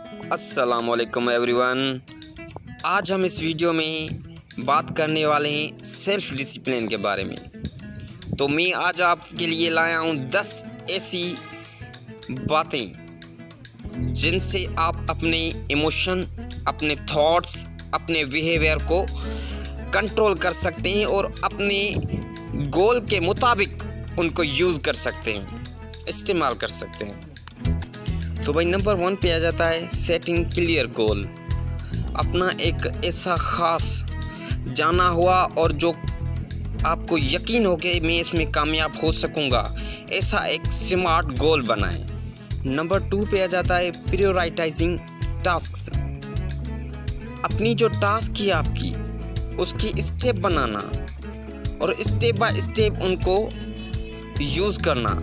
अस्सलामुअलैकुम एवरीवन। आज हम इस वीडियो में बात करने वाले हैं सेल्फ डिसिप्लिन के बारे में। तो मैं आज आपके लिए लाया हूँ 10 ऐसी बातें जिनसे आप अपने इमोशन, अपने थॉट्स, अपने बिहेवियर को कंट्रोल कर सकते हैं और अपने गोल के मुताबिक उनको यूज़ कर सकते हैं, इस्तेमाल कर सकते हैं। तो भाई नंबर 1 पे आ जाता है सेटिंग क्लियर गोल। अपना एक ऐसा ख़ास जाना हुआ और जो आपको यकीन हो कि मैं इसमें कामयाब हो सकूंगा, ऐसा एक स्मार्ट गोल बनाएं। नंबर 2 पे आ जाता है प्रायोरिटाइजिंग टास्क्स। अपनी जो टास्क है आपकी, उसकी स्टेप बनाना और स्टेप बाय स्टेप उनको यूज़ करना।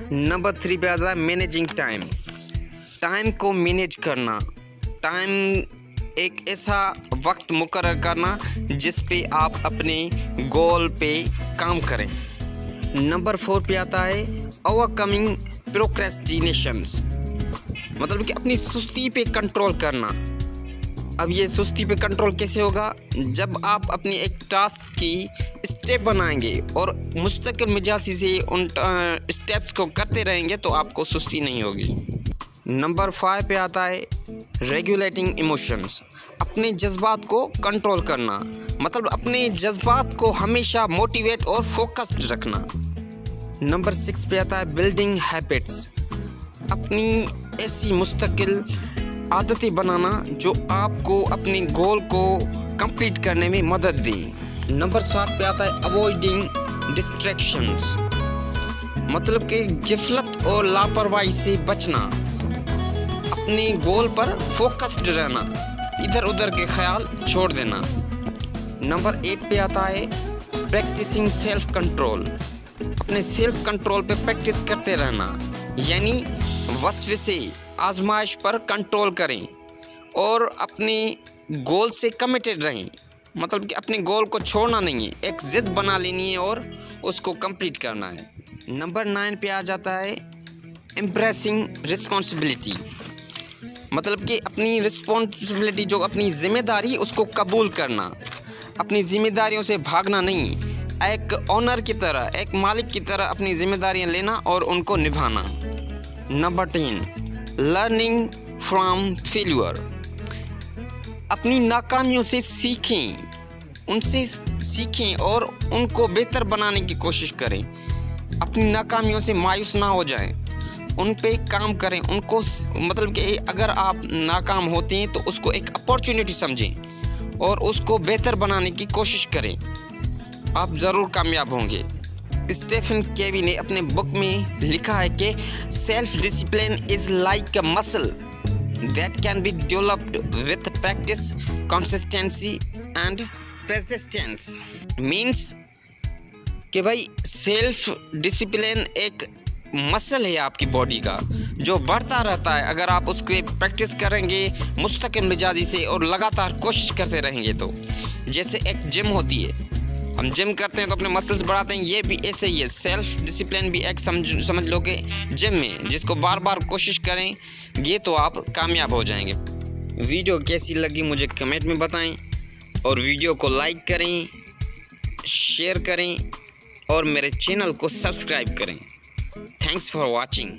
नंबर 3 पे आता है मैनेजिंग टाइम। टाइम को मैनेज करना। टाइम एक ऐसा वक्त मुकर्रर करना जिस पे आप अपने गोल पे काम करें। नंबर 4 पे आता है ओवरकमिंग प्रोक्रेस्टिनेशंस, मतलब कि अपनी सुस्ती पे कंट्रोल करना। अब ये सुस्ती पे कंट्रोल कैसे होगा? जब आप अपनी एक टास्क की स्टेप बनाएंगे और मुस्तकिल मिजाजी से उन स्टेप्स को करते रहेंगे तो आपको सुस्ती नहीं होगी। नंबर 5 पे आता है रेगुलेटिंग इमोशंस। अपने जज्बात को कंट्रोल करना, मतलब अपने जज्बात को हमेशा मोटिवेट और फोकस्ड रखना। नंबर 6 पे आता है बिल्डिंग हैबिट्स। अपनी ऐसी मुस्तकिल आदतें बनाना जो आपको अपने गोल को कंप्लीट करने में मदद दे। नंबर 7 पे आता है अवॉइडिंग डिस्ट्रैक्शंस, मतलब कि गिफलत और लापरवाही से बचना। अपने गोल पर फोकस्ड रहना, इधर उधर के ख्याल छोड़ देना। नंबर 8 पे आता है प्रैक्टिसिंग सेल्फ कंट्रोल। अपने सेल्फ कंट्रोल पे प्रैक्टिस करते रहना, यानी वसवसे आजमाइश पर कंट्रोल करें और अपने गोल से कमिटेड रहें, मतलब कि अपने गोल को छोड़ना नहीं है, एक ज़िद बना लेनी है और उसको कंप्लीट करना है। नंबर 9 पे आ जाता है एम्ब्रेसिंग रिस्पॉन्सिबिलिटी, मतलब कि अपनी रिस्पॉन्सिबिलिटी, जो अपनी जिम्मेदारी, उसको कबूल करना। अपनी जिम्मेदारियों से भागना नहीं, एक ऑनर की तरह, एक मालिक की तरह अपनी जिम्मेदारियां लेना और उनको निभाना। Number 10 learning from failure. अपनी नाकामियों से सीखें, उनसे सीखें और उनको बेहतर बनाने की कोशिश करें। अपनी नाकामियों से मायूस ना हो जाएं, उन पे काम करें। उनको मतलब कि अगर आप नाकाम होते हैं तो उसको एक अपॉर्चुनिटी समझें और उसको बेहतर बनाने की कोशिश करें। आप ज़रूर कामयाब होंगे। स्टीफन केवी ने अपने बुक में लिखा है कि self discipline is like a muscle that can be developed with practice, consistency and persistence. Means कि भाई सेल्फ डिसिप्लिन एक मसल है आपकी बॉडी का, जो बढ़ता रहता है अगर आप उसके प्रैक्टिस करेंगे मुस्तकिल मिजाजी से और लगातार कोशिश करते रहेंगे। तो जैसे एक जिम होती है, हम जिम करते हैं तो अपने मसल्स बढ़ाते हैं, ये भी ऐसे ही है। सेल्फ डिसिप्लिन भी एक समझ लो कि जिम में, जिसको बार बार कोशिश करेंगे तो आप कामयाब हो जाएंगे। वीडियो कैसी लगी मुझे कमेंट में बताएं और वीडियो को लाइक करें, शेयर करें और मेरे चैनल को सब्सक्राइब करें। Thanks for watching.